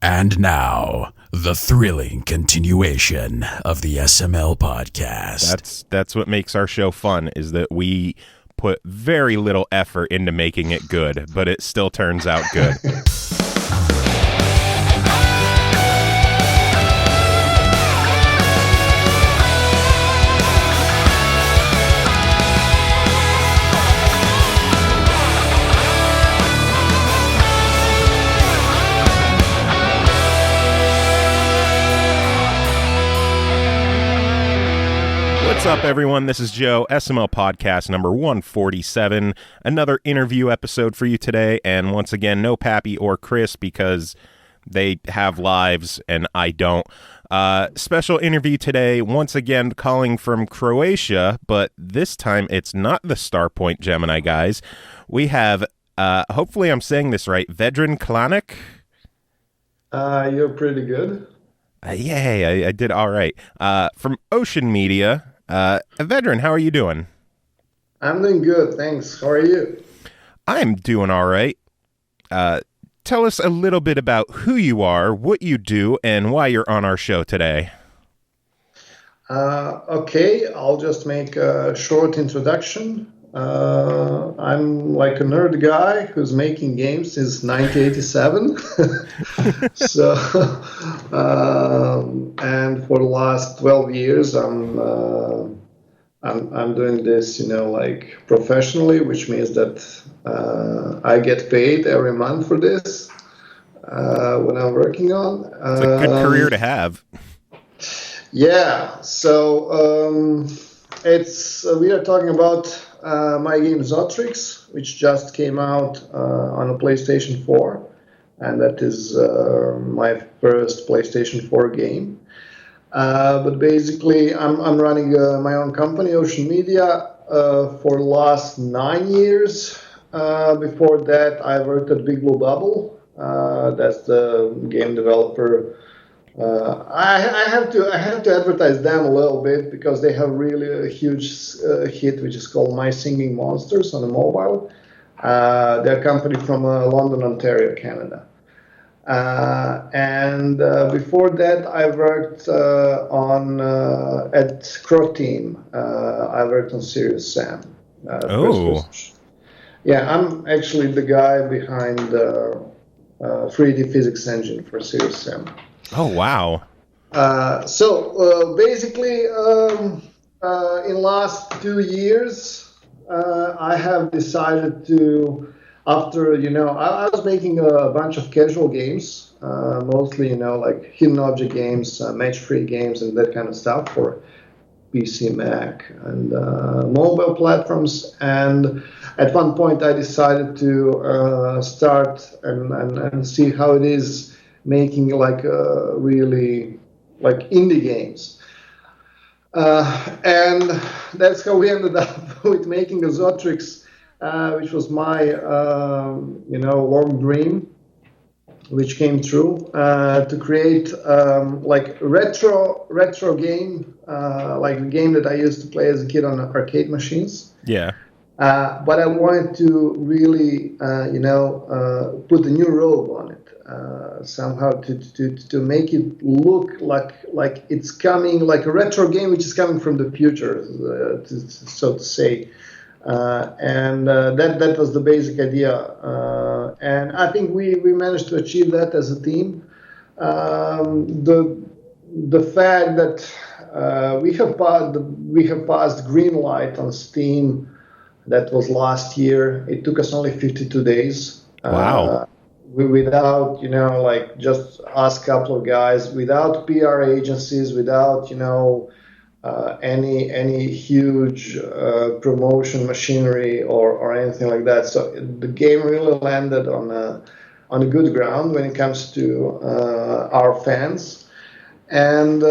And now, the thrilling continuation of the SML podcast. That's what makes our show fun, is that we put very little effort into making it good, but it still turns out good. What's up, everyone? This is Joe, SML Podcast number 147. Another interview episode for you today, and once again, no Pappy or Chris because they have lives and I don't. Special interview today, once again calling from Croatia, but this time it's not the Starpoint Gemini guys. We have, hopefully I'm saying this right, Vedran Klanac. You're pretty good. Yay, I did all right. From Ocean Media. Vedran, how are you doing? I'm doing good, thanks. How are you? I'm doing all right. Tell us a little bit about who you are, what you do, and why you're on our show today. Okay, I'll just make a short introduction. I'm like a nerd guy who's making games since 1987. So, and for the last 12 years, I'm doing this, like professionally, which means that I get paid every month for this when I'm working on. It's a good career to have. Yeah. So we are talking about my game Zotrix, which just came out on a PlayStation 4, and that is my first PlayStation 4 game. But basically, I'm running my own company, Ocean Media, for the last 9 years. Before that, I worked at Big Blue Bubble. That's the game developer. I have to advertise them a little bit because they have really a huge hit, which is called My Singing Monsters on the mobile. They're a company from London, Ontario, Canada. And before that, I worked at Croatian. I worked on Serious Sam. Yeah, I'm actually the guy behind the 3D physics engine for Serious Sam. Oh, wow. So basically, in the last 2 years, I have decided to, after, I was making a bunch of casual games, mostly, like hidden object games, match-free games, and that kind of stuff for PC, Mac, and mobile platforms. And at one point, I decided to start and see how it is making like really like indie games. And that's how we ended up with making a Zotrix, which was my, long dream, which came true, to create like retro game, like a game that I used to play as a kid on arcade machines. Yeah. But I wanted to really, put a new robe on it. Somehow to make it look like it's coming, like a retro game which is coming from the future, so to say. And that was the basic idea. And I think we managed to achieve that as a team. The fact that we have passed green light on Steam, that was last year. It took us only 52 days. Wow. Without, just us couple of guys, without PR agencies, without, any huge promotion machinery or anything like that. So the game really landed on a good ground when it comes to our fans. And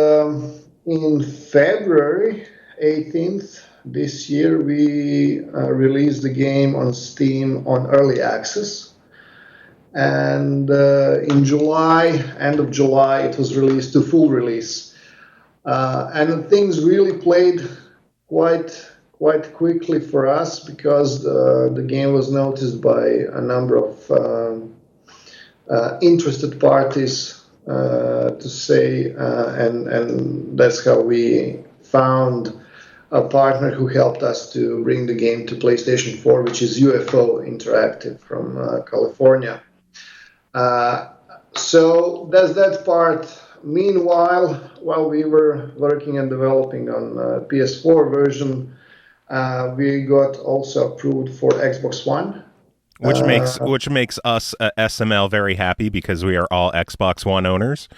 in February 18th this year, we released the game on Steam on early access. And in July, end of July, it was released to full release. And things really played quite quickly for us because the game was noticed by a number of interested parties to say, and that's how we found a partner who helped us to bring the game to PlayStation 4, which is UFO Interactive from California. So that's that part. Meanwhile, while we were working and developing on PS4 version, we got also approved for Xbox One. Which makes us SML very happy because we are all Xbox One owners.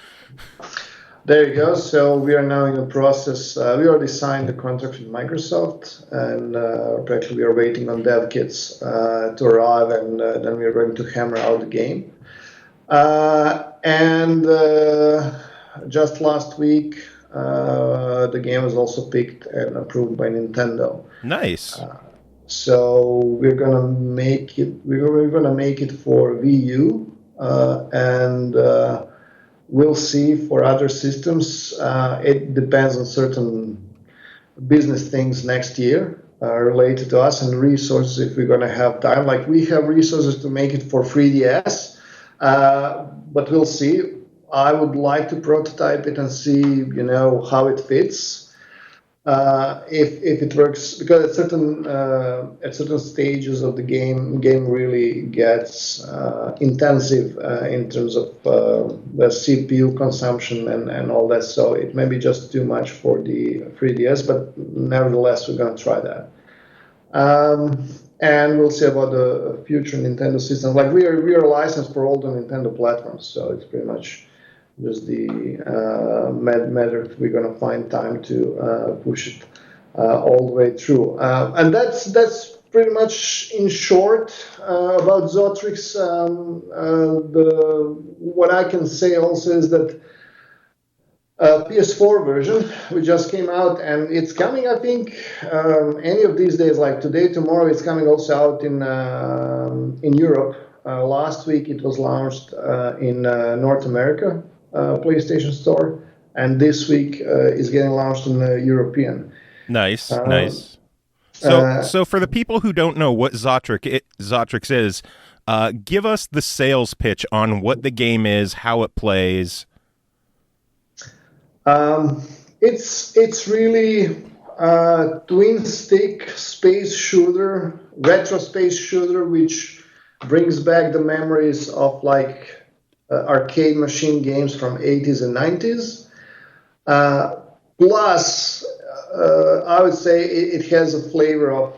There you go. So we are now in the process. We already signed the contract with Microsoft, and practically we are waiting on dev kits to arrive, and then we are going to hammer out the game. And just last week, the game was also picked and approved by Nintendo. Nice. So we're gonna make it. We're gonna make it for Wii U, and we'll see for other systems. It depends on certain business things next year related to us and resources. If we're gonna have time, like we have resources to make it for 3DS, but we'll see. I would like to prototype it and see, how it fits. If it works, because at certain stages of the game really gets intensive in terms of the CPU consumption and all that. So it may be just too much for the 3DS, but nevertheless we're gonna try that. And we'll see about the future Nintendo system. Like we are licensed for all the Nintendo platforms, so it's pretty much just the matter if we're going to find time to push it all the way through. And that's pretty much in short about Zotrix. What I can say also is that PS4 version, which just came out, and it's coming, I think, any of these days, like today, tomorrow, it's coming also out in Europe. Last week it was launched in North America. PlayStation Store, and this week is getting launched in the European. Nice. So for the people who don't know what Zotrix is, give us the sales pitch on what the game is, how it plays. It's really a twin stick space shooter, retro space shooter, which brings back the memories of arcade machine games from 80s and 90s. Plus, I would say it has a flavor of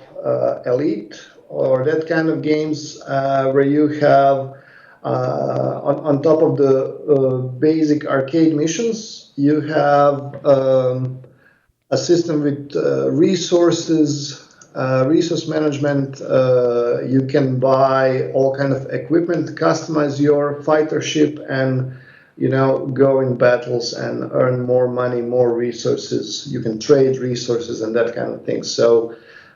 Elite or that kind of games where you have, on top of the basic arcade missions, you have a system with resource management. You can buy all kind of equipment, customize your fighter ship, and go in battles and earn more money, more resources. You can trade resources and that kind of thing. So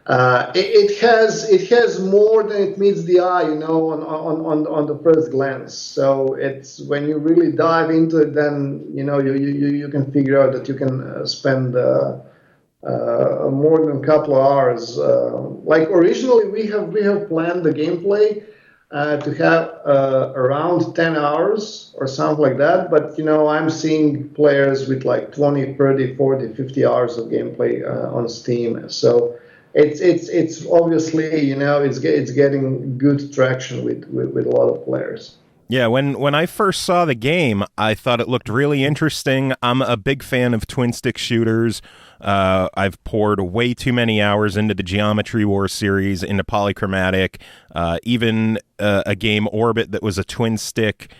it has more than it meets the eye, on the first glance. So it's when you really dive into it, then you can figure out that you can spend more than a couple of hours. Like originally, we have planned the gameplay to have around 10 hours or something like that. But I'm seeing players with like 20, 30, 40, 50 hours of gameplay on Steam. So it's obviously it's getting good traction with a lot of players. Yeah, when I first saw the game, I thought it looked really interesting. I'm a big fan of twin-stick shooters. I've poured way too many hours into the Geometry Wars series, into Polychromatic, even a game Orbit that was a twin-stick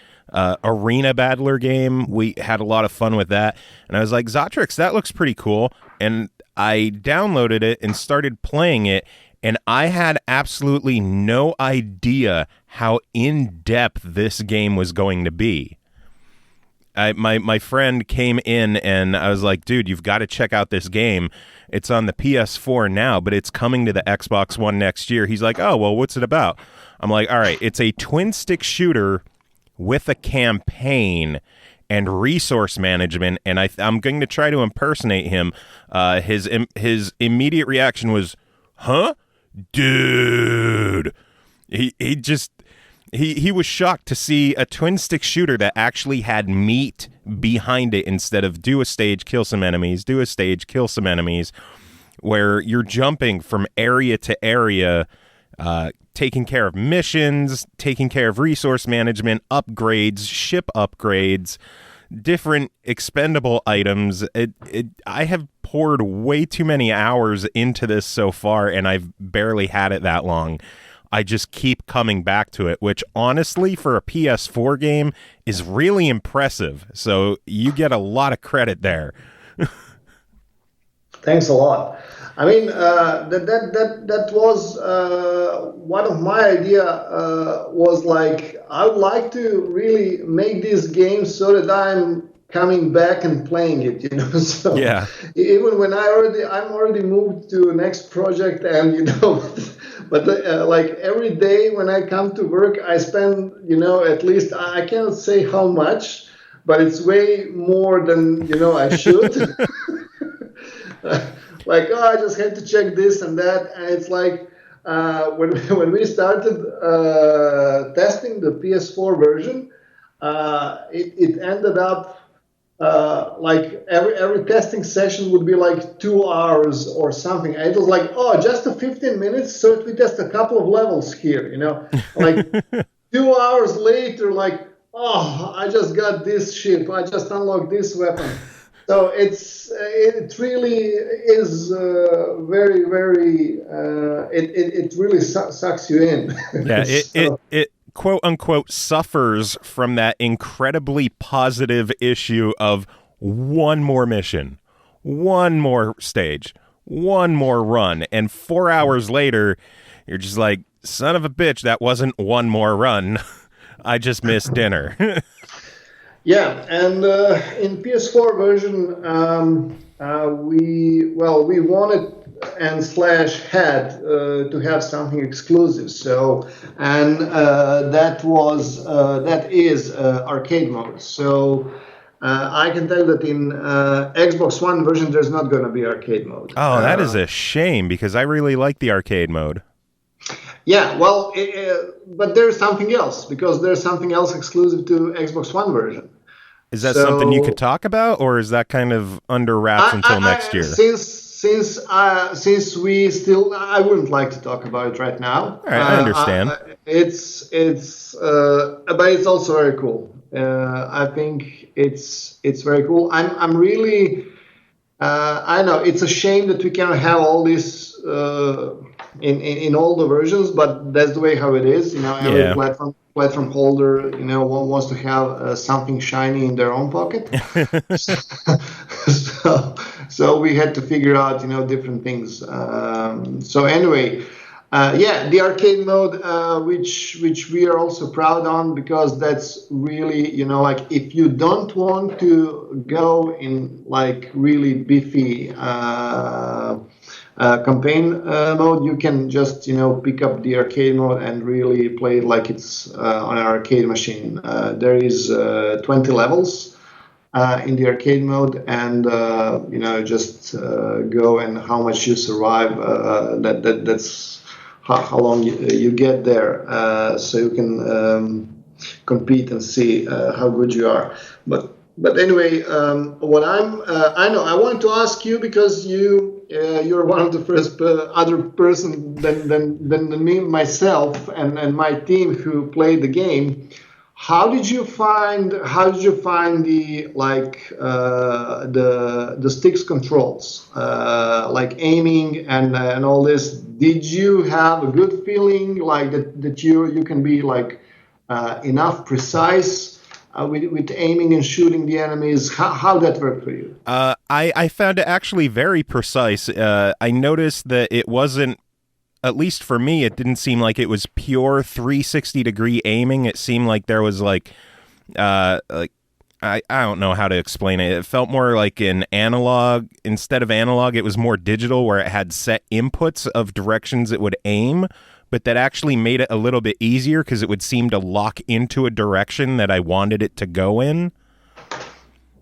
arena battler game. We had a lot of fun with that. And I was like, Zotrix, that looks pretty cool. And I downloaded it and started playing it, and I had absolutely no idea how in-depth this game was going to be. My friend came in, and I was like, dude, you've got to check out this game. It's on the PS4 now, but it's coming to the Xbox One next year. He's like, oh, well, what's it about? I'm like, all right, it's a twin-stick shooter with a campaign and resource management, and I'm going to try to impersonate him. His immediate reaction was, huh? Dude. He just... He was shocked to see a twin stick shooter that actually had meat behind it instead of do a stage, kill some enemies, do a stage, kill some enemies, where you're jumping from area to area, taking care of missions, taking care of resource management, upgrades, ship upgrades, different expendable items. I have poured way too many hours into this so far, and I've barely had it that long. I just keep coming back to it, which honestly for a PS4 game is really impressive. So you get a lot of credit there. Thanks a lot. I mean, that was one of my idea. Was like I would like to really make this game so that I'm coming back and playing it. You know, so yeah. Even when I'm already moved to next project, and you know. But like every day when I come to work, I spend, you know, at least I cannot say how much, but it's way more than, you know, I should. Like, I just had to check this and that. And it's like when we started testing the PS4 version, it ended up like every testing session would be like 2 hours or something. And it was like, just 15 minutes, so we test a couple of levels here, you know. Like 2 hours later, like, I just got this ship, I just unlocked this weapon. So it really is very, very. It really sucks you in. Yeah, So, it quote unquote suffers from that incredibly positive issue of one more mission, one more stage, one more run, and 4 hours later you're just like, son of a bitch, that wasn't one more run. I just missed dinner. yeah, and in PS4 version, we wanted and / had to have something exclusive. So, and that is arcade mode. So I can tell that in Xbox One version, there's not going to be arcade mode. Oh, that is a shame, because I really like the arcade mode. Yeah, well, but there's something else, because there's something else exclusive to Xbox One version. Is that something you could talk about, or is that kind of under wraps until next year? Since we still, I wouldn't like to talk about it right now. All right, I understand. But it's also very cool. I think it's very cool. I'm really, I know it's a shame that we cannot have all this in all the versions, but that's the way how it is. You know, every platform holder, you know, wants to have something shiny in their own pocket. So we had to figure out, you know, different things. So anyway, the arcade mode, which we are also proud on, because that's really, you know, like if you don't want to go in like really beefy campaign mode, you can just, you know, pick up the arcade mode and really play it like it's on an arcade machine. There is 20 levels in the arcade mode, and you know, just go, and how much you survive, that's how long you get there, so you can compete and see how good you are. But anyway, what I wanted to ask you, because you're one of the first other person than me, myself, and my team who played the game. How did you find the the sticks controls, like aiming and all this? Did you have a good feeling like that you can be like enough precise with aiming and shooting the enemies? How that worked for you? I found it actually very precise. I noticed that it wasn't, at least for me, it didn't seem like it was pure 360-degree aiming. It seemed like there was like I don't know how to explain it. It felt more like an analog. Instead of analog, it was more digital, where it had set inputs of directions it would aim, but that actually made it a little bit easier because it would seem to lock into a direction that I wanted it to go in.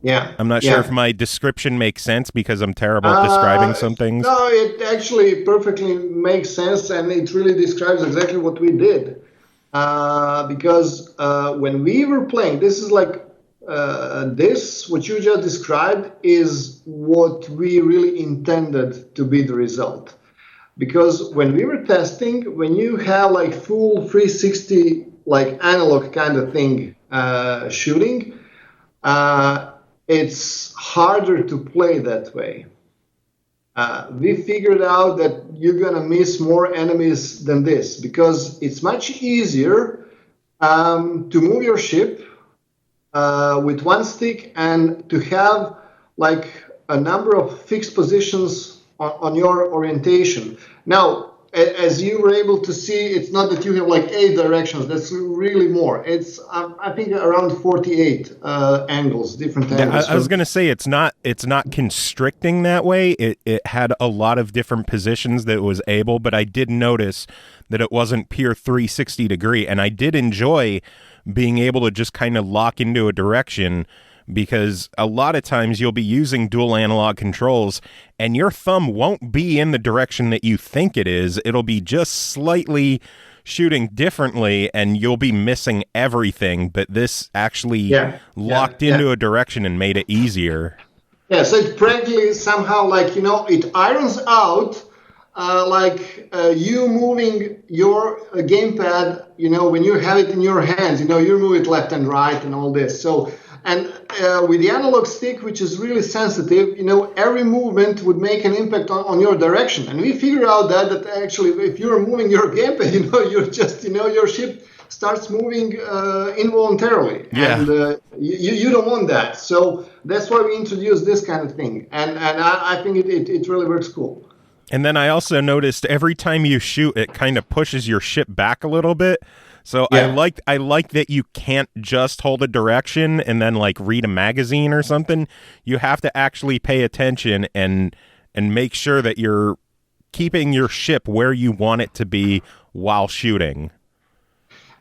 Yeah. I'm not sure if my description makes sense, because I'm terrible at describing some things. No, it actually perfectly makes sense, and it really describes exactly what we did. because when we were playing, this is like what you just described is what we really intended to be the result. Because when we were testing, when you have like full 360 like analog kind of thing shooting, it's harder to play that way. We figured out that you're going to miss more enemies than this because it's much easier to move your ship with one stick and to have like a number of fixed positions on your orientation. Now, as you were able to see, it's not that you have like 8 directions. That's really more. It's I think around 48 angles, different angles. I was going to say it's not constricting that way. It had a lot of different positions that it was able, but I did notice that it wasn't pure 360 degree, and I did enjoy being able to just kind of lock into a direction, because a lot of times you'll be using dual analog controls and your thumb won't be in the direction that you think it is. It'll be just slightly shooting differently and you'll be missing everything, but this actually locked into a direction and made it easier. Yeah, so it practically somehow like, it irons out you moving your gamepad, when you have it in your hands, you move it left and right and all this. So, and with the analog stick, which is really sensitive, every movement would make an impact on your direction. And we figured out that actually, if you're moving your gamepad, you're just, your ship starts moving involuntarily. Yeah. And you don't want that. So that's why we introduced this kind of thing. And I think it really works cool. And then I also noticed every time you shoot, it kind of pushes your ship back a little bit. So I like that you can't just hold a direction and then like read a magazine or something. You have to actually pay attention and make sure that you're keeping your ship where you want it to be while shooting.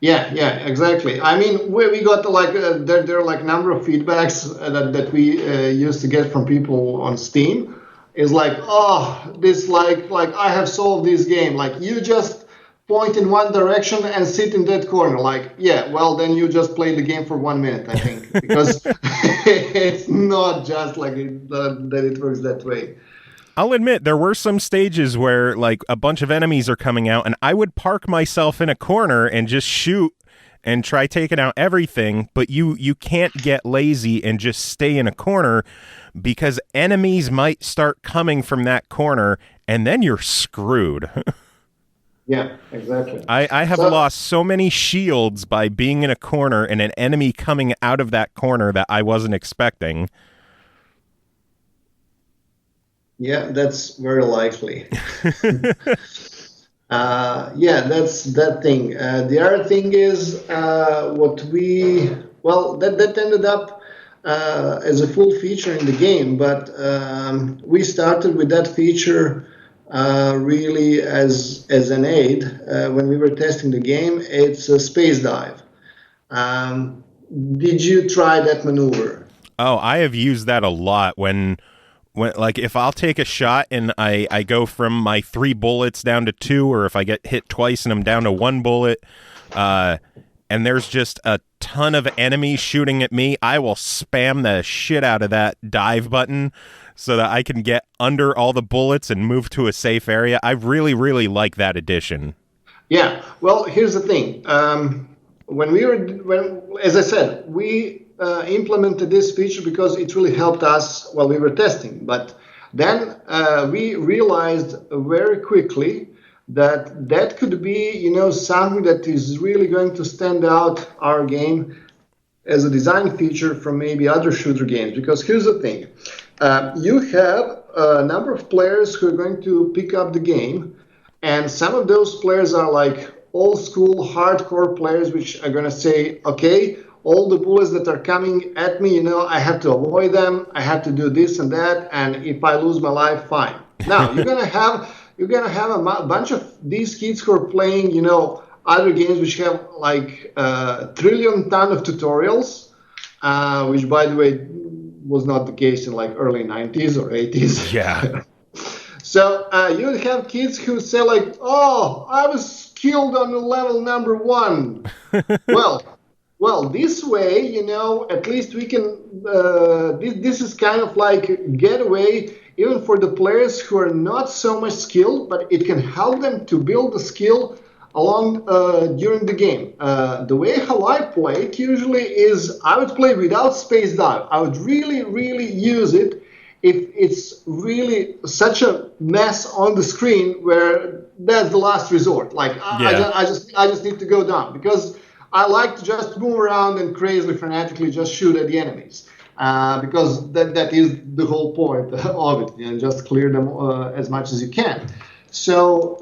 Yeah, exactly. I mean, we got like there are like a number of feedbacks that we used to get from people on Steam. Is like, oh, this like I have solved this game. Like you just point in one direction and sit in that corner. Like, yeah, well then you just play the game for 1 minute, I think, because it's not just like that it works that way. I'll admit there were some stages where like a bunch of enemies are coming out and I would park myself in a corner and just shoot and try taking out everything, but you can't get lazy and just stay in a corner because enemies might start coming from that corner and then you're screwed. Yeah, exactly. I have lost so many shields by being in a corner and an enemy coming out of that corner that I wasn't expecting. Yeah, that's very likely. That's that thing. The other thing is that ended up as a full feature in the game, but we started with that feature really as an aid when we were testing the game. It's a space dive. Did you try that maneuver? Oh, I have used that a lot when like if I'll take a shot and I go from my 3 bullets down to 2, or if I get hit twice and I'm down to 1 bullet, and there's just a ton of enemies shooting at me, I will spam the shit out of that dive button so that I can get under all the bullets and move to a safe area. I really, really like that addition. Yeah, well, here's the thing. As I said, we implemented this feature because it really helped us while we were testing. But then we realized very quickly that could be, something that is really going to stand out our game as a design feature from maybe other shooter games. Because here's the thing. You have a number of players who are going to pick up the game, and some of those players are like old school hardcore players which are going to say, okay, all the bullets that are coming at me, I have to avoid them. I have to do this and that. And if I lose my life, fine. Now you're gonna have a bunch of these kids who are playing, other games which have like trillion ton of tutorials, which by the way was not the case in like early 90s or 80s. Yeah. So you would have kids who say like, oh, I was skilled on the level number 1. Well, this way, at least we can. This is kind of like a getaway, even for the players who are not so much skilled, but it can help them to build the skill along during the game. The way how I play it usually is I would play without space dive. I would really, really use it if it's really such a mess on the screen where that's the last resort. Like I just need to go down, because I like to just move around and crazily, fanatically just shoot at the enemies, because that is the whole point of it. Just clear them as much as you can. So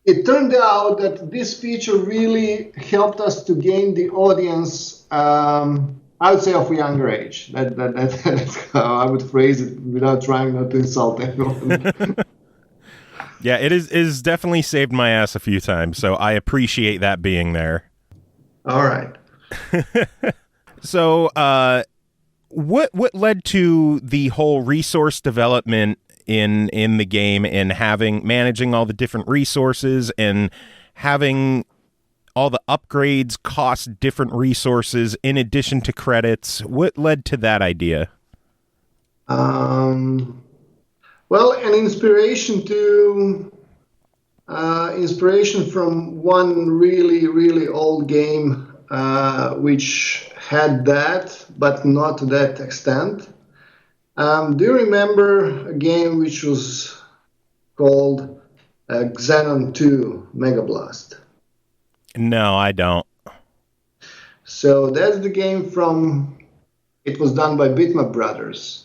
it turned out that this feature really helped us to gain the audience. I would say of a younger age. That's how I would phrase it without trying not to insult anyone. Yeah, it is definitely saved my ass a few times, so I appreciate that being there. All right. So, what led to the whole resource development in the game, and managing all the different resources and having all the upgrades cost different resources in addition to credits? What led to that idea? Well, an inspiration from one really, really old game, which had that, but not to that extent. Do you remember a game which was called Xenon 2 Mega Blast? No, I don't. So that's the game it was done by Bitmap Brothers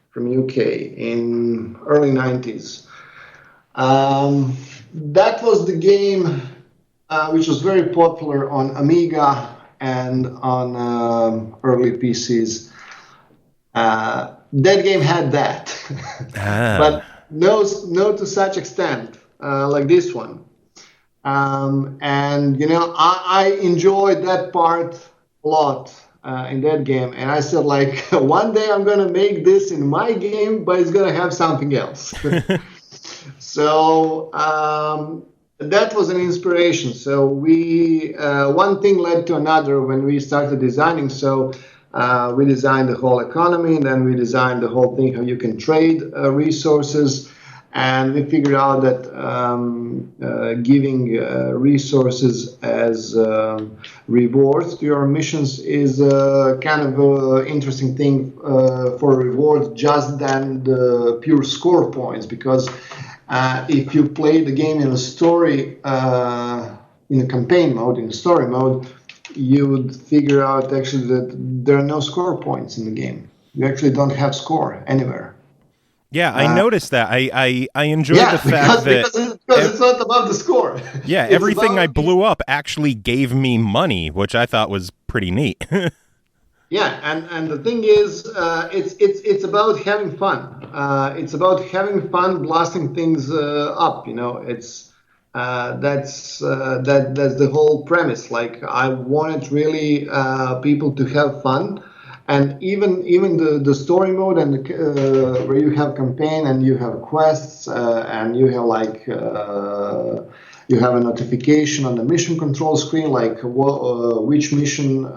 from UK in early 90s. That was the game which was very popular on Amiga and on early PCs. That game had that, but no to such extent like this one. And I enjoyed that part a lot in that game, and I said, like, one day I'm gonna make this in my game, but it's gonna have something else. So that was an inspiration. So we one thing led to another when we started designing. So we designed the whole economy, and then we designed the whole thing how you can trade resources. And we figured out that giving resources as rewards to your missions is kind of an interesting thing for rewards, just than the pure score points. Because if you play the game in a story, in a campaign mode, in a story mode, you would figure out actually that there are no score points in the game. You actually don't have score anywhere. Yeah, I noticed that. I enjoyed the fact that because it's not about the score. Yeah, everything I blew up actually gave me money, which I thought was pretty neat. Yeah, and the thing is, it's about having fun. It's about having fun, blasting things up. It's that's the whole premise. Like, I wanted really people to have fun. And even the story mode and where you have campaign and you have quests and you have you have a notification on the mission control screen, like which mission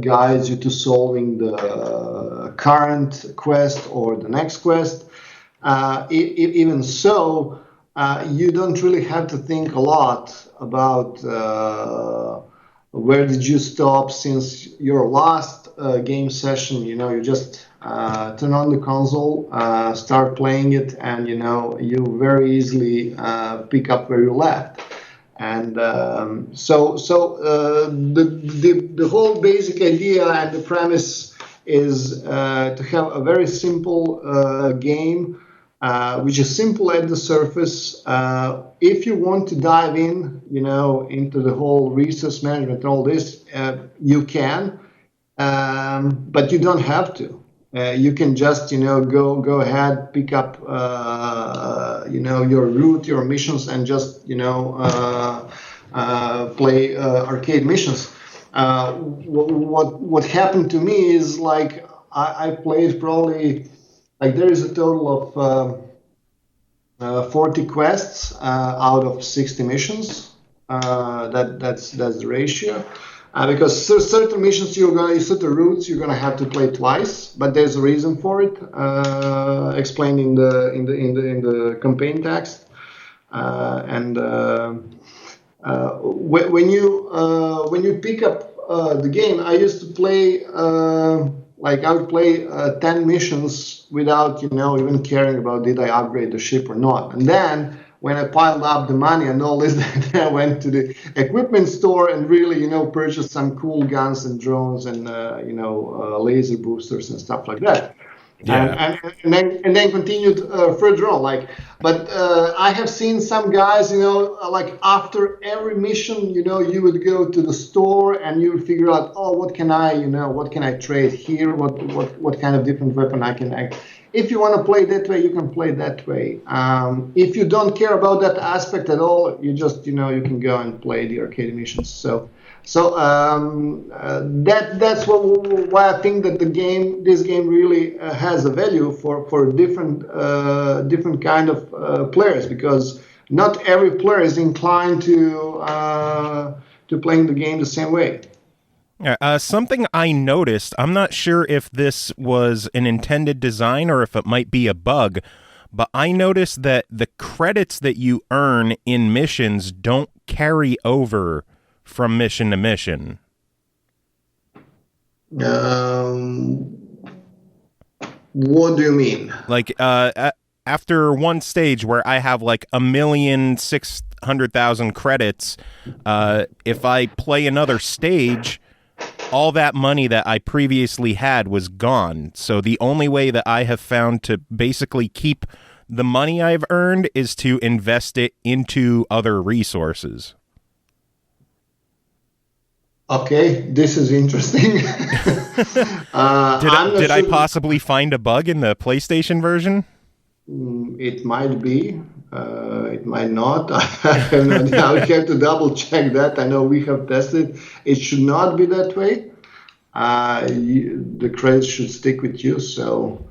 guides you to solving the current quest or the next quest. Even so, you don't really have to think a lot about where did you stop since your last game session. You just turn on the console, start playing it, and you very easily pick up where you left. And so the whole basic idea and the premise is to have a very simple game, which is simple at the surface. If you want to dive into the whole resource management and all this, you can. But you don't have to. You can just, go ahead, pick up, your route, your missions, and just, play arcade missions. What happened to me is, like, I played probably, like, there is a total of 40 quests out of 60 missions. That's the ratio. Because certain missions certain routes you're gonna have to play twice, but there's a reason for it, explained in the campaign text. When you pick up the game, I used to play I would play 10 missions without even caring about did I upgrade the ship or not, and then when I piled up the money and all this, I went to the equipment store and really, purchased some cool guns and drones and, laser boosters and stuff like that. Yeah. And then continued further on. But I have seen some guys, after every mission, you would go to the store and you would figure out, oh, what can I trade here? What kind of different weapon I can act. If you want to play that way, you can play that way. If you don't care about that aspect at all, you just, you can go and play the arcade missions. So that's why I think that this game really has a value for different kind of players, because not every player is inclined to playing the game the same way. Something I noticed, I'm not sure if this was an intended design or if it might be a bug, but I noticed that the credits that you earn in missions don't carry over from mission to mission. What do you mean? After one stage where I have 1,600,000 credits, if I play another stage, all that money that I previously had was gone. So the only way that I have found to basically keep the money I've earned is to invest it into other resources. Okay, this is interesting. Did I possibly find a bug in the PlayStation version? It might be. It might not. I have no idea. I would have to double check that. I know we have tested. It should not be that way. The credits should stick with you. So,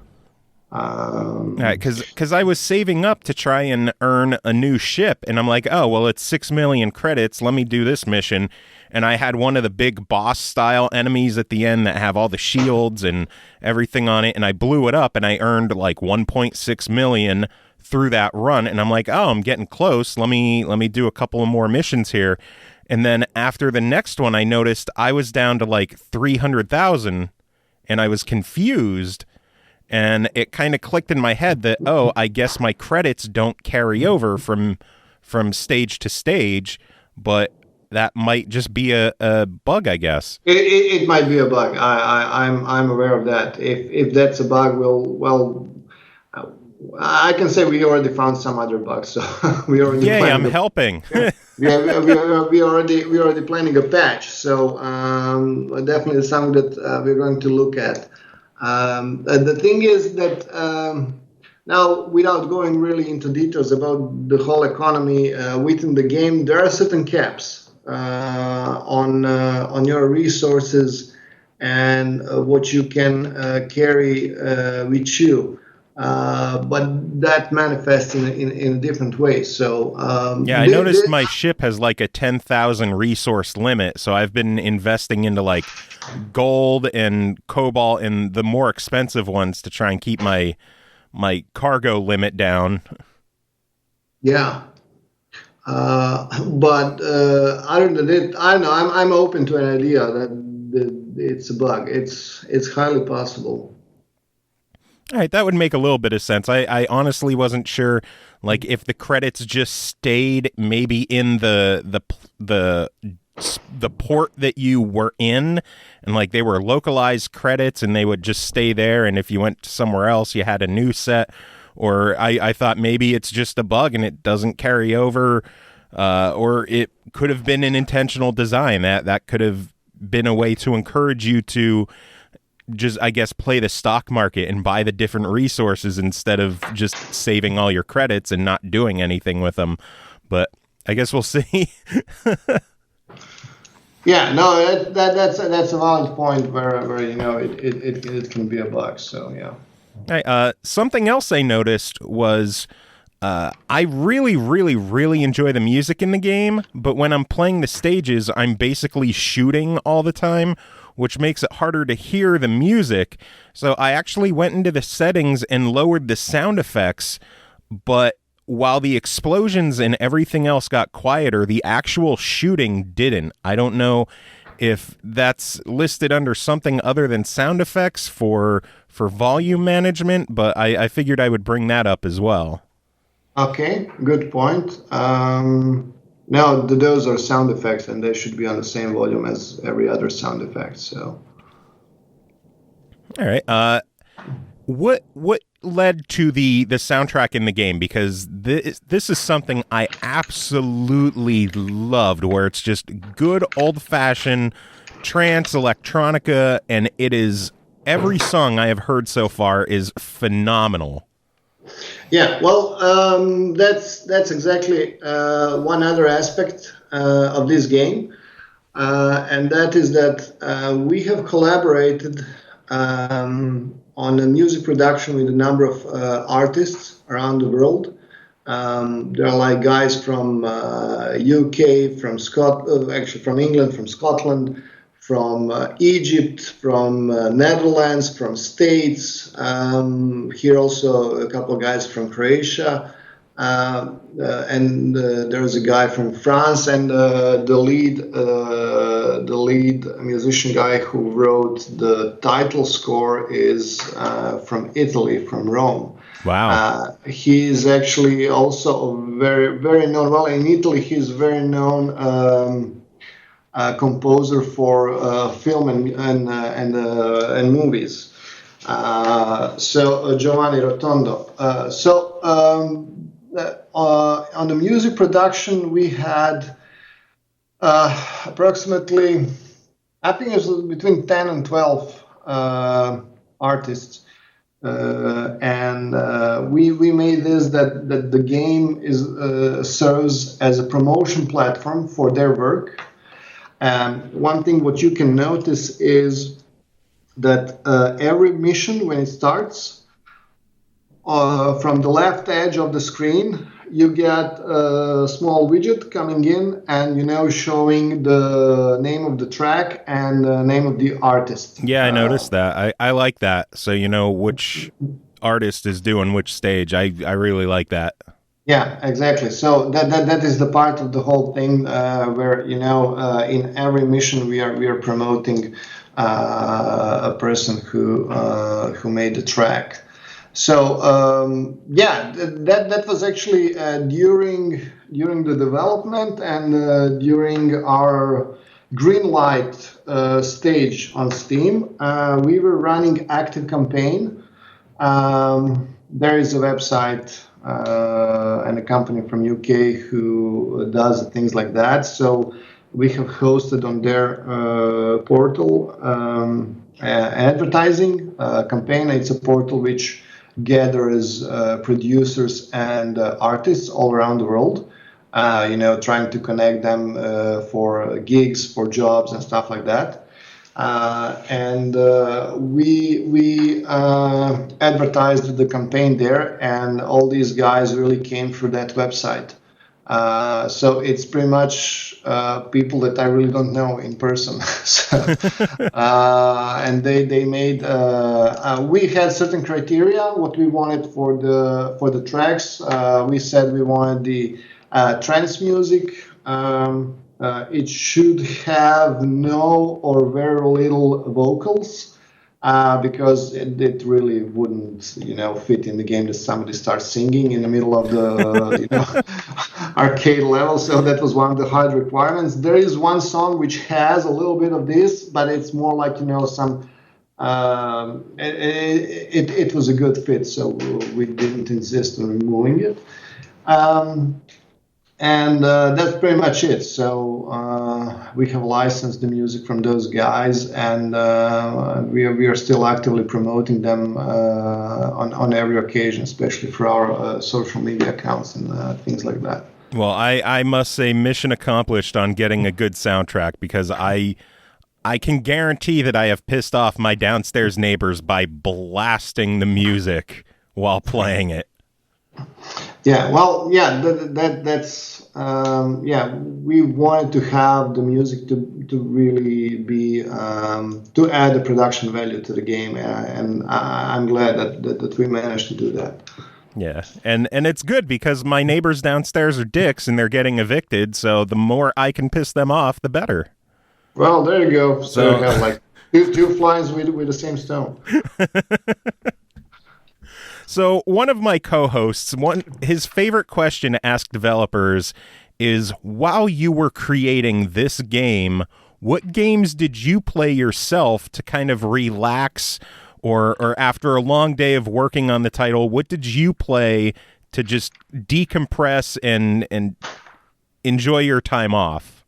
right, because I was saving up to try and earn a new ship, and I'm like, oh well, it's 6 million credits. Let me do this mission. And I had one of the big boss style enemies at the end that have all the shields and everything on it, and I blew it up, and I earned 1.6 million through that run. And I'm like, oh, I'm getting close. Let me do a couple of more missions here. And then after the next one, I noticed I was down to 300,000, and I was confused. And it kind of clicked in my head that, oh, I guess my credits don't carry over from stage to stage, but that might just be a bug, I guess. It might be a bug. I'm aware of that. If that's a bug, I can say we already found some other bugs. So we already. Yay! I'm helping. we already planning a patch. So definitely something that we're going to look at. The thing is that now, without going really into details about the whole economy within the game, there are certain caps on your resources and what you can carry with you, but that manifests in a different way. So I noticed my ship has a 10,000 resource limit, so I've been investing into gold and cobalt and the more expensive ones to try and keep my cargo limit down. Yeah. But other than it, I don't know. I'm open to an idea that it's a bug. It's highly possible. All right, that would make a little bit of sense. I honestly wasn't sure, if the credits just stayed maybe in the port that you were in, and they were localized credits, and they would just stay there. And if you went somewhere else, you had a new set. Or I thought maybe it's just a bug and it doesn't carry over, or it could have been an intentional design. That could have been a way to encourage you to just, I guess, play the stock market and buy the different resources instead of just saving all your credits and not doing anything with them. But I guess we'll see. Yeah, no, that's a valid point where it can be a bug. So yeah. Hey, something else I noticed was I really, really, really enjoy the music in the game, but when I'm playing the stages, I'm basically shooting all the time, which makes it harder to hear the music. So I actually went into the settings and lowered the sound effects, but while the explosions and everything else got quieter, the actual shooting didn't. I don't know if that's listed under something other than sound effects for volume management, but I figured I would bring that up as well. Okay, good point. No, those are sound effects, and they should be on the same volume as every other sound effect. So, all right. What led to the soundtrack in the game? Because this is something I absolutely loved, where it's just good old fashioned trance electronica, and it is every song I have heard so far is phenomenal. Yeah, well, that's exactly one other aspect of this game, and that is that we have collaborated on a music production with a number of artists around the world. There are like guys from UK, from actually from England, from Scotland, from Egypt, from Netherlands, from States. Here also a couple of guys from Croatia, and there's a guy from France, and the lead musician guy who wrote the title score is from Italy, from Rome. Wow. He's actually also very, very known. Well, in Italy, he's very known composer for film and movies. So Giovanni Rotondo. On the music production, we had approximately, I think it was between 10 and 12 artists. And we made this that the game serves as a promotion platform for their work. One thing what you can notice is that every mission, when it starts, from the left edge of the screen, you get a small widget coming in and, showing the name of the track and the name of the artist. Yeah, I noticed that. I like that. So you know which artist is doing which stage. I really like that. Yeah, exactly. So that is the part of the whole thing where in every mission we are promoting a person who made the track. So that was actually during the development and during our green light stage on Steam. We were running active campaign. There is a website and a company from UK who does things like that. So we have hosted on their portal advertising campaign. It's a portal which gathers producers and artists all around the world, trying to connect them for gigs, for jobs and stuff like that. And we advertised the campaign there, and all these guys really came through that website. So it's pretty much people that I really don't know in person. And they made. We had certain criteria what we wanted for the tracks. We said we wanted the trance music. It should have no or very little vocals. Because it really wouldn't, fit in the game that somebody starts singing in the middle of the, arcade level. So that was one of the hard requirements. There is one song which has a little bit of this, but it's more like, some. It was a good fit, so we didn't insist on removing it. And that's pretty much it. So we have licensed the music from those guys, and we are still actively promoting them on every occasion, especially for our social media accounts and things like that. Well, I must say mission accomplished on getting a good soundtrack, because I can guarantee that I have pissed off my downstairs neighbors by blasting the music while playing it. Yeah, well, yeah, that's we wanted to have the music to really be to add a production value to the game, and I'm glad that we managed to do that. Yeah, and it's good because my neighbors downstairs are dicks and they're getting evicted, so the more I can piss them off, the better. Well, there you go. So you have like two flies with the same stone. So one of my co-hosts, his favorite question to ask developers is, while you were creating this game, what games did you play yourself to kind of relax, or after a long day of working on the title, what did you play to just decompress and enjoy your time off?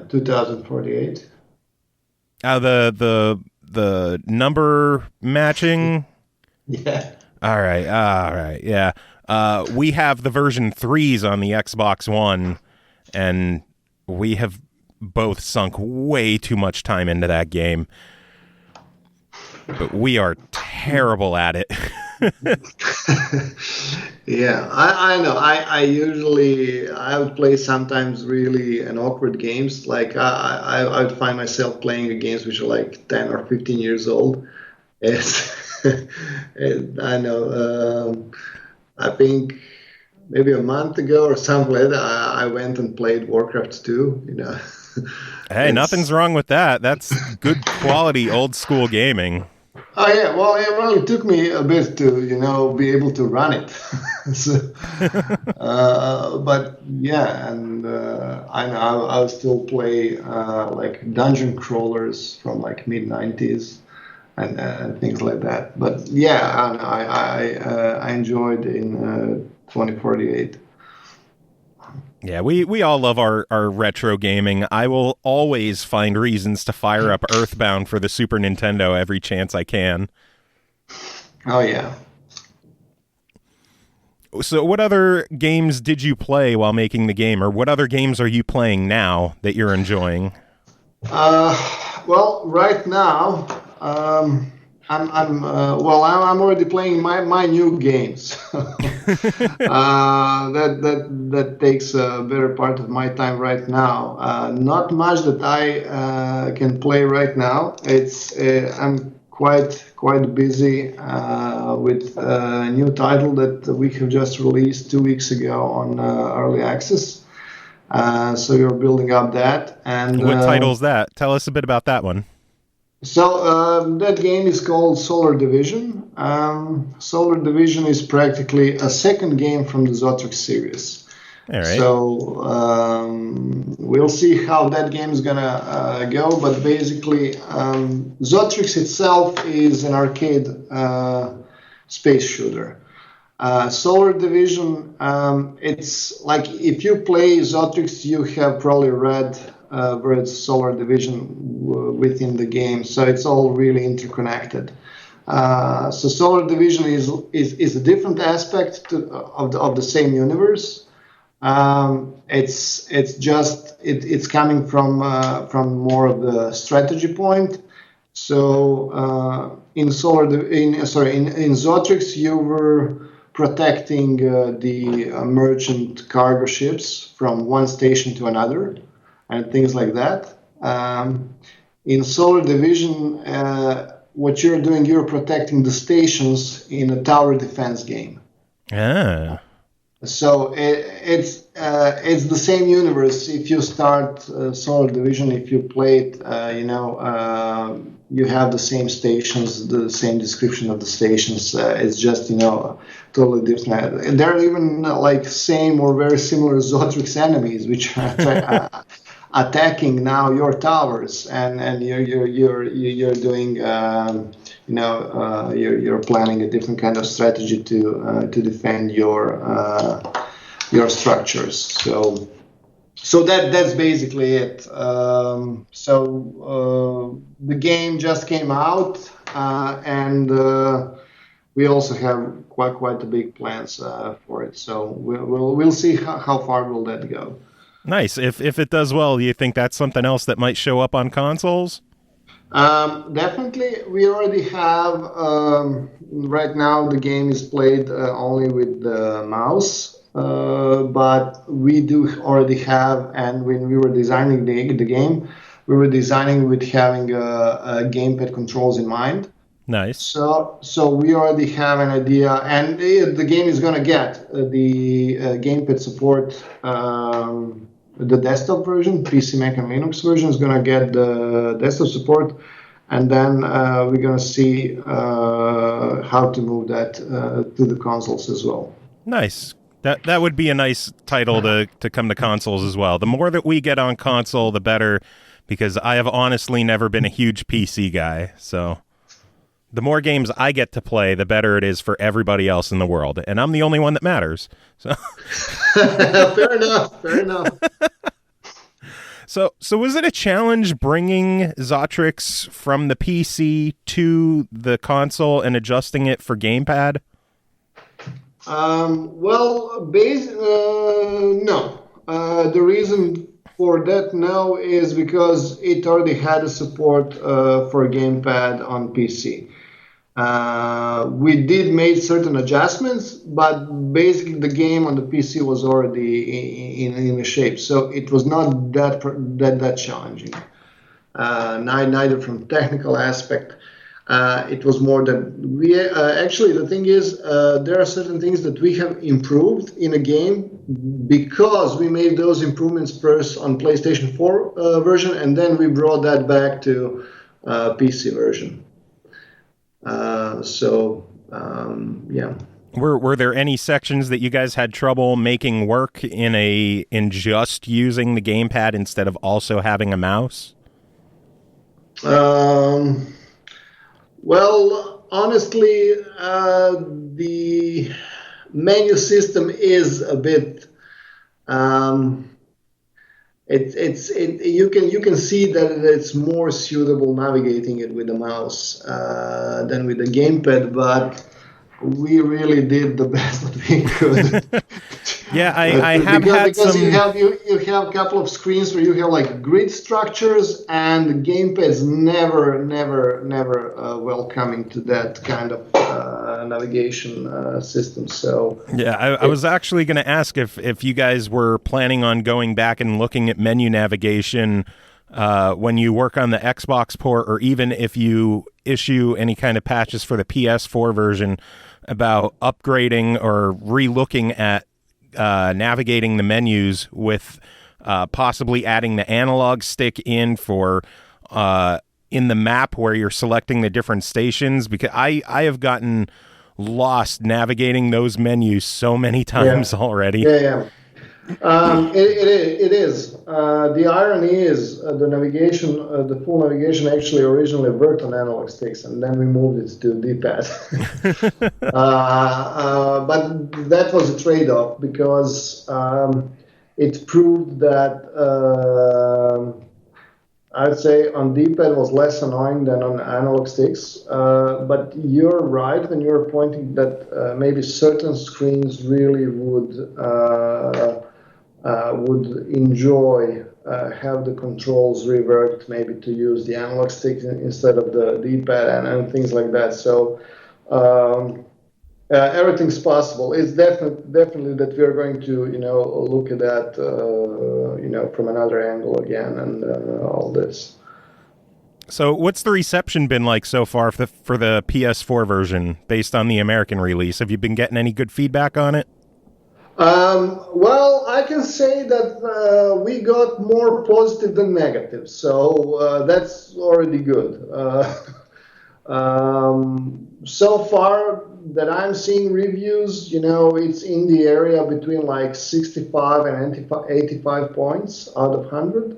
2048. The number matching. Yeah. All right. Yeah. We have the version 3s on the Xbox One, and we have both sunk way too much time into that game. But we are terrible at it. Yeah, I know. I would play sometimes really an awkward games. Like I would find myself playing games which are like 10 or 15 years old. And I know. I think maybe a month ago or something like that, I went and played Warcraft 2. You know. Hey, nothing's wrong with that. That's good quality old school gaming. Oh yeah, well, it only took me a bit to, be able to run it. So, but yeah, and I know I still play like dungeon crawlers from like mid-90s and things like that. But yeah, I enjoyed in 2048. Yeah, we all love our retro gaming. I will always find reasons to fire up Earthbound for the Super Nintendo every chance I can. Oh, yeah. So what other games did you play while making the game, or what other games are you playing now that you're enjoying? Well, right now, I'm already playing my new games. That takes a better part of my time right now. Not much that I can play right now. I'm quite busy with a new title that we have just released 2 weeks ago on early access. So we're building up that. And what title is that? Tell us a bit about that one. So that game is called Solar Division. Solar Division is practically a second game from the Zotrix series. All right. So we'll see how that game is gonna go. But basically, Zotrix itself is an arcade space shooter. Solar Division, it's like if you play Zotrix, you have probably read Solar Division within the game, so it's all really interconnected. So Solar Division is a different aspect of the same universe. It's coming from more of the strategy point. So in Zotrix, you were protecting the merchant cargo ships from one station to another, and things like that. In Solar Division, what you're doing, you're protecting the stations in a tower defense game. Ah. So it's the same universe. If you start Solar Division, if you play it, you have the same stations, the same description of the stations. It's just totally different. And there are even like same or very similar Zotrix enemies, which are attacking now your towers, and you're doing. You're planning a different kind of strategy to defend your structures. So that's basically it. The game just came out, and we also have quite a big plans for it. So we'll see how far will that go. Nice. If it does well, do you think that's something else that might show up on consoles? Definitely, we already have. Right now, the game is played only with the mouse, but we do already have. And when we were designing the game, we were designing with having a gamepad controls in mind. Nice. So we already have an idea, and the game is going to get the gamepad support. The desktop version, PC, Mac, and Linux version is going to get the desktop support, and then we're going to see how to move that to the consoles as well. Nice. That would be a nice title to come to consoles as well. The more that we get on console, the better, because I have honestly never been a huge PC guy, so the more games I get to play, the better it is for everybody else in the world. And I'm the only one that matters. So Fair enough. So was it a challenge bringing Zotrix from the PC to the console and adjusting it for gamepad? No. The reason for that no is because it already had a support for gamepad on PC. We did make certain adjustments, but basically the game on the PC was already in a shape, so it was not that challenging. Neither from technical aspect. It was more than we actually. The thing is, there are certain things that we have improved in a game because we made those improvements first on PlayStation 4 version, and then we brought that back to PC version. Yeah. Were there any sections that you guys had trouble making work in just using the gamepad instead of also having a mouse? Well, honestly, the menu system is a bit. You can see that it's more suitable navigating it with the mouse than with the gamepad, but we really did the best that we could. Yeah, I have had because some. You have a couple of screens where you have like grid structures, and the gamepad's never welcoming to that kind of navigation system. So yeah, I was actually going to ask if you guys were planning on going back and looking at menu navigation when you work on the Xbox port, or even if you issue any kind of patches for the PS4 version, about upgrading or re-looking at navigating the menus with possibly adding the analog stick in for in the map where you're selecting the different stations, because I have gotten lost navigating those menus so many times already. Yeah. It is. The irony is the navigation, the full navigation actually originally worked on analog sticks, and then we moved it to D-pad. But that was a trade-off because it proved that I'd say on D-pad was less annoying than on analog sticks. But you're right when you're pointing that maybe certain screens really would enjoy have the controls reworked, maybe to use the analog stick instead of the D-pad and things like that. So everything's possible. It's definitely that we are going to look at that from another angle again and all this. So what's the reception been like so far for the PS4 version based on the American release? Have you been getting any good feedback on it? Well, I can say that we got more positive than negative, so that's already good. So far that I'm seeing reviews, it's in the area between like 65 and 85 points out of 100.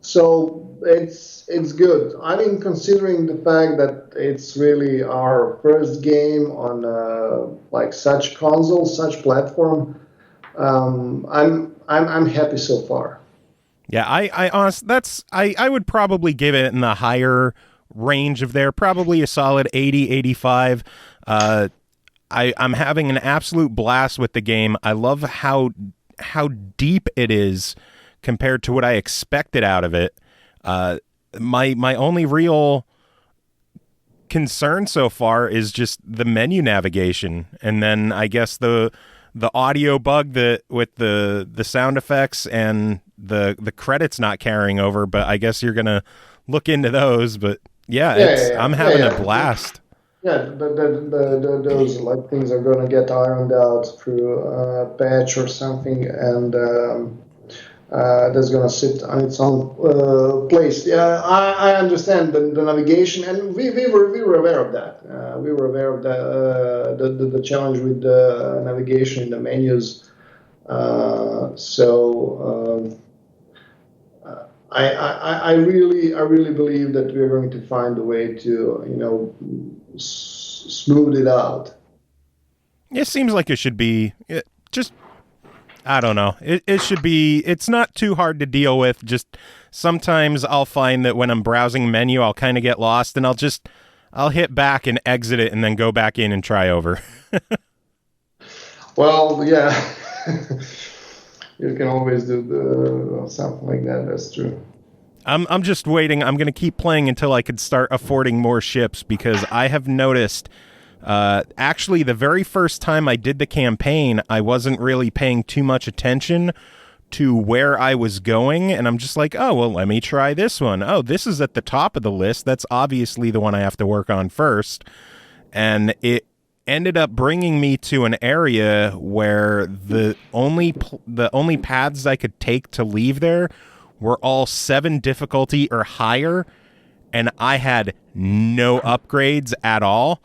So it's good. I mean, considering the fact that it's really our first game on like such console, such platform. I'm happy so far. Yeah, I honestly, I would probably give it in the higher range of there, probably a solid 80, 85. I'm having an absolute blast with the game. I love how deep it is compared to what I expected out of it. my only real concern so far is just the menu navigation, and then I guess the audio bug that with the sound effects and the credits not carrying over. But I guess you're gonna look into those. But I'm having a blast. Yeah, those like things are gonna get ironed out through a patch or something, and that's gonna sit on its own place. Yeah, I understand the navigation, and we were aware of that. We were aware of the challenge with the navigation in the menus. I really believe that we're going to find a way to smooth it out. It seems like it should be just. I don't know. It should be. It's not too hard to deal with. Just sometimes I'll find that when I'm browsing menu, I'll kind of get lost, and I'll hit back and exit it, and then go back in and try over. Well, yeah. You can always do something like that. That's true. I'm just waiting. I'm going to keep playing until I could start affording more ships, because I have noticed, actually, the very first time I did the campaign, I wasn't really paying too much attention to where I was going, and I'm just like, oh, well, let me try this one. Oh, this is at the top of the list. That's obviously the one I have to work on first. And it ended up bringing me to an area where the only paths I could take to leave there were all 7 difficulty or higher, and I had no upgrades at all.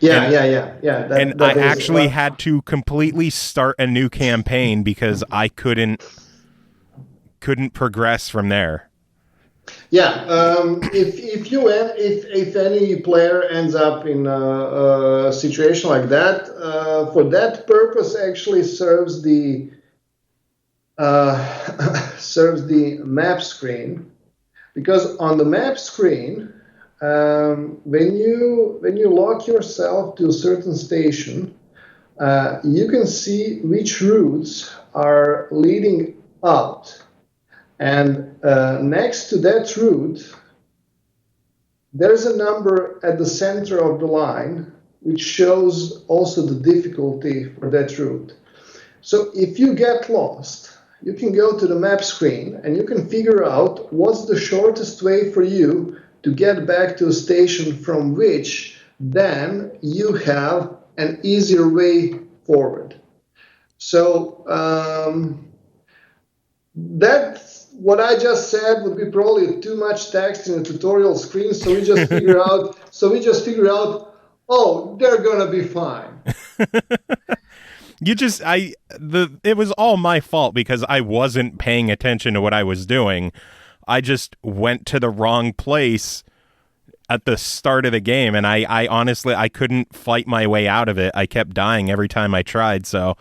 Yeah. I actually had to completely start a new campaign because I couldn't progress from there. Yeah, if any player ends up in a situation like that, for that purpose actually serves the map screen, because on the map screen, when you lock yourself to a certain station, you can see which routes are leading out. And next to that route, there's a number at the center of the line which shows also the difficulty for that route. So if you get lost, you can go to the map screen and you can figure out what's the shortest way for you to get back to a station from which then you have an easier way forward. So what I just said would be probably too much text in a tutorial screen, so we just figure out. Oh, they're gonna be fine. It was all my fault because I wasn't paying attention to what I was doing. I just went to the wrong place at the start of the game, and I honestly couldn't fight my way out of it. I kept dying every time I tried, so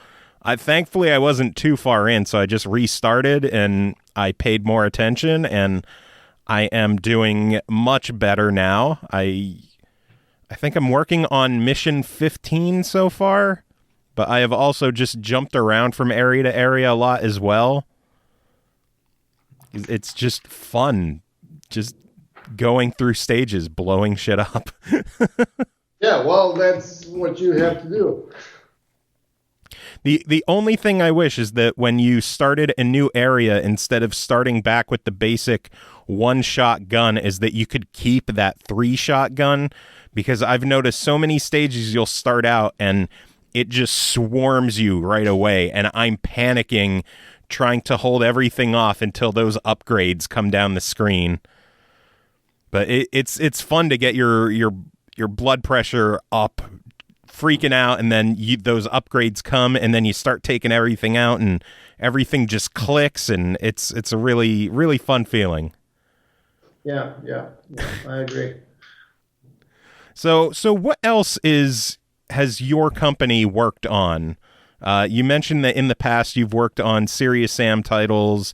thankfully I wasn't too far in, so I just restarted and I paid more attention, and I am doing much better now. I think I'm working on mission 15 so far, but I have also just jumped around from area to area a lot as well. It's just fun, just going through stages, blowing shit up. Yeah, well, that's what you have to do. The only thing I wish is that when you started a new area, instead of starting back with the basic 1-shot gun, is that you could keep that 3-shot gun, because I've noticed so many stages you'll start out and it just swarms you right away, and I'm panicking trying to hold everything off until those upgrades come down the screen. But it's fun to get your blood pressure up, freaking out, and then those upgrades come, and then you start taking everything out, and everything just clicks, and it's a really, really fun feeling. Yeah, I agree. So what else has your company worked on? You mentioned that in the past you've worked on Serious Sam titles.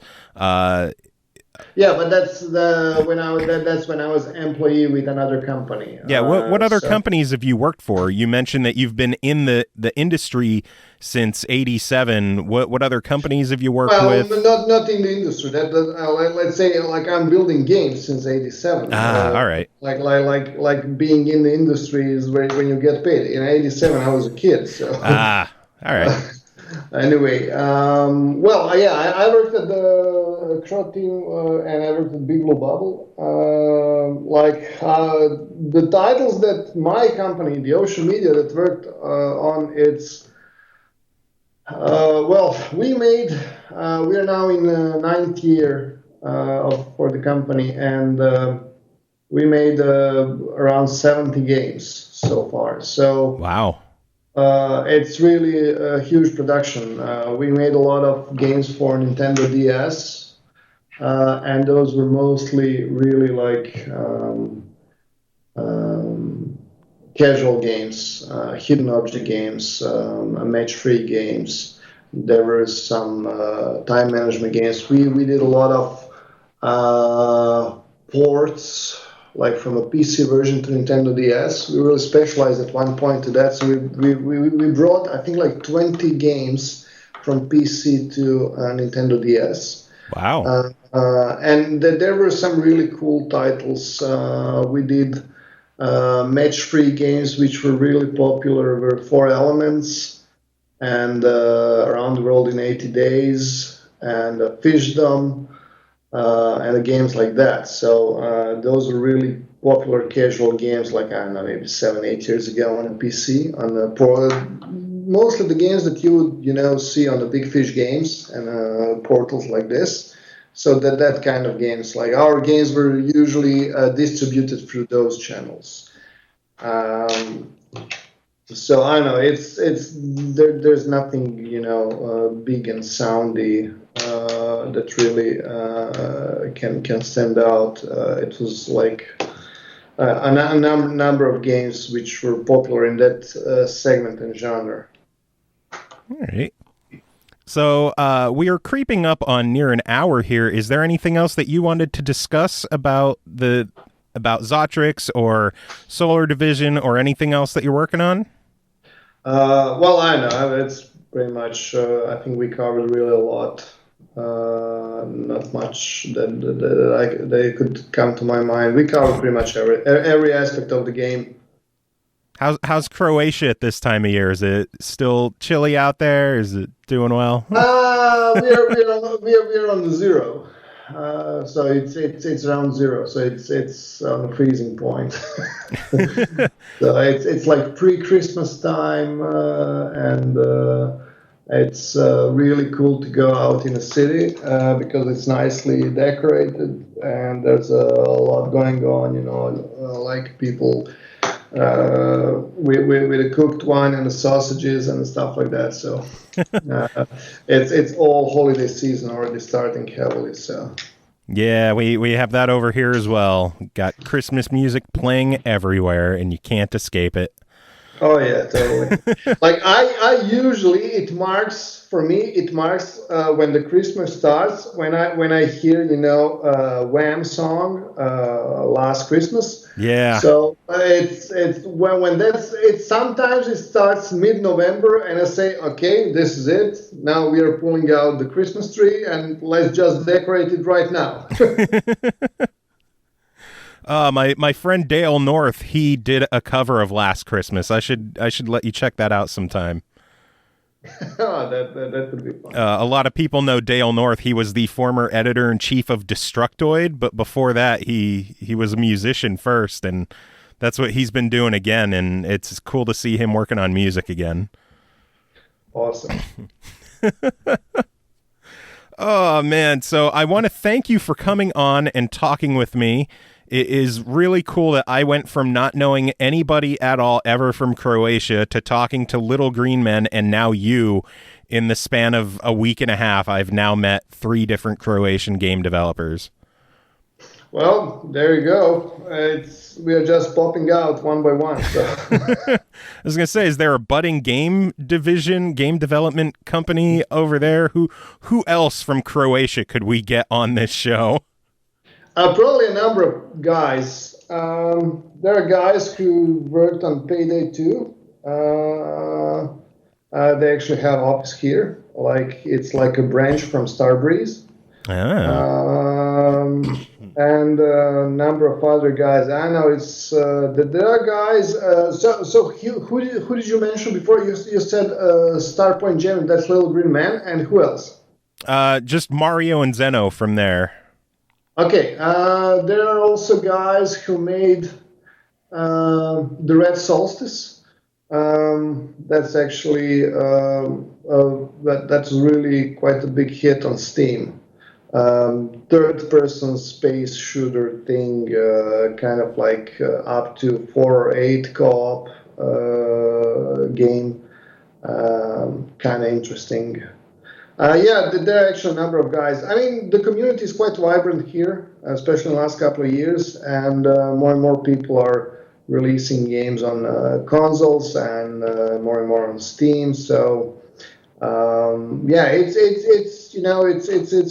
Yeah, but that's that's when I was employee with another company. Yeah, what other companies have you worked for? You mentioned that you've been in the industry since '87. What other companies have you worked with? Not in the industry. Let's say like I'm building games since '87. All right. Like being in the industry is when you get paid. In '87, I was a kid, so. All right. Anyway, I worked at the Crow team and I worked at Big Blue Bubble. The titles that my company, the Ocean Media, that worked on, we are now in the ninth year for the company, and we made around 70 games so far. So wow. It's really a huge production. We made a lot of games for Nintendo DS, and those were mostly really like casual games, hidden object games, match-free games. There were some time management games. We did a lot of ports, like from a PC version to Nintendo DS. We really specialized at one point to that. So we brought, I think, like 20 games from PC to Nintendo DS. Wow. And there were some really cool titles. We did match-free games, which were really popular, were Four Elements and Around the World in 80 Days and Fishdom. And games like that. So those are really popular casual games, like, I don't know, maybe 7-8 years ago on a PC. Most of the games that you would see on the Big Fish games and portals like this. So that kind of games, like our games were usually distributed through those channels. So I don't know, there's nothing big and soundy that really can stand out. It was like a number of games which were popular in that segment and genre. All right. So we are creeping up on near an hour here. Is there anything else that you wanted to discuss about Zotrix or Solar Division or anything else that you're working on? Well, I know it's pretty much. I think we covered really a lot. Not much that could come to my mind. We covered pretty much every aspect of the game. How's Croatia at this time of year? Is it still chilly out there? Is it doing well? We are on the zero. So it's around zero. So it's on the freezing point. So it's like pre-Christmas time, and it's really cool to go out in the city because it's nicely decorated and there's a lot going on. Like people with a cooked wine and the sausages and stuff like that. So it's all holiday season already starting heavily. So yeah, we have that over here as well. Got Christmas music playing everywhere, and you can't escape it. Oh yeah, totally. Like I usually it marks when the Christmas starts when I hear Wham song Last Christmas. Yeah. So it's when sometimes it starts mid-November and I say, okay, this is it. Now we are pulling out the Christmas tree and let's just decorate it right now. My friend Dale North, he did a cover of Last Christmas. I should let you check that out sometime. Oh, that would be fun. A lot of people know Dale North. He was the former editor-in-chief of Destructoid, but before that, he was a musician first, and that's what he's been doing again, and it's cool to see him working on music again. Awesome. Oh, man. So I want to thank you for coming on and talking with me. It is really cool that I went from not knowing anybody at all ever from Croatia to talking to Little Green Men and now you. In the span of a week and a half, I've now met 3 different Croatian game developers. Well, there you go. We are just popping out one by one. So. I was going to say, is there a budding game development company over there? Who else from Croatia could we get on this show? Probably a number of guys. There are guys who worked on Payday 2. They actually have office here. It's like a branch from Starbreeze. And a number of other guys. I know it's that there are guys. So who did you mention before? You said Starpoint Jam. That's Little Green Man, and who else? Just Mario and Zeno from there. Okay. There are also guys who made the Red Solstice. That's actually that's really quite a big hit on Steam. Third-person space shooter thing, kind of like up to 4 or 8 co-op game. Kind of interesting. Yeah, there are actually a number of guys. I mean, the community is quite vibrant here, especially in the last couple of years, and more and more people are releasing games on consoles and more on Steam. So yeah, it's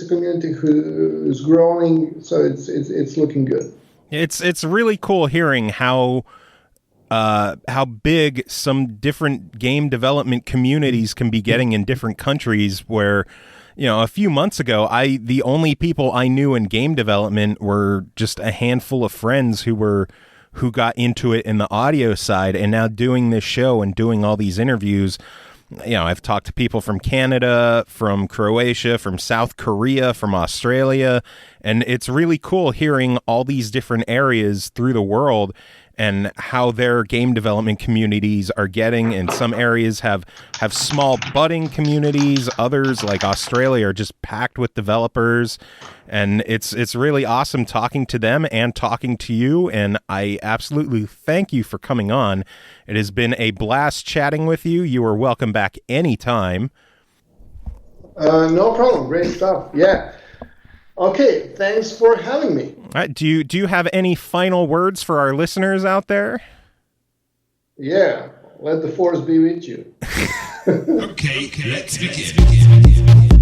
a community who is growing. So it's looking good. It's really cool hearing how big some different game development communities can be getting in different countries. Where, a few months ago, the only people I knew in game development were just a handful of friends who got into it in the audio side, and now doing this show and doing all these interviews. I've talked to people from Canada, from Croatia, from South Korea, from Australia, and it's really cool hearing all these different areas through the world and how their game development communities are getting. And some areas have small budding communities. Others, like Australia, are just packed with developers. And it's really awesome talking to them and talking to you. And I absolutely thank you for coming on. It has been a blast chatting with you. You are welcome back anytime. No problem. Great stuff. Yeah. Okay, thanks for having me. All right, do you have any final words for our listeners out there? Yeah, let the force be with you. Okay, let's begin.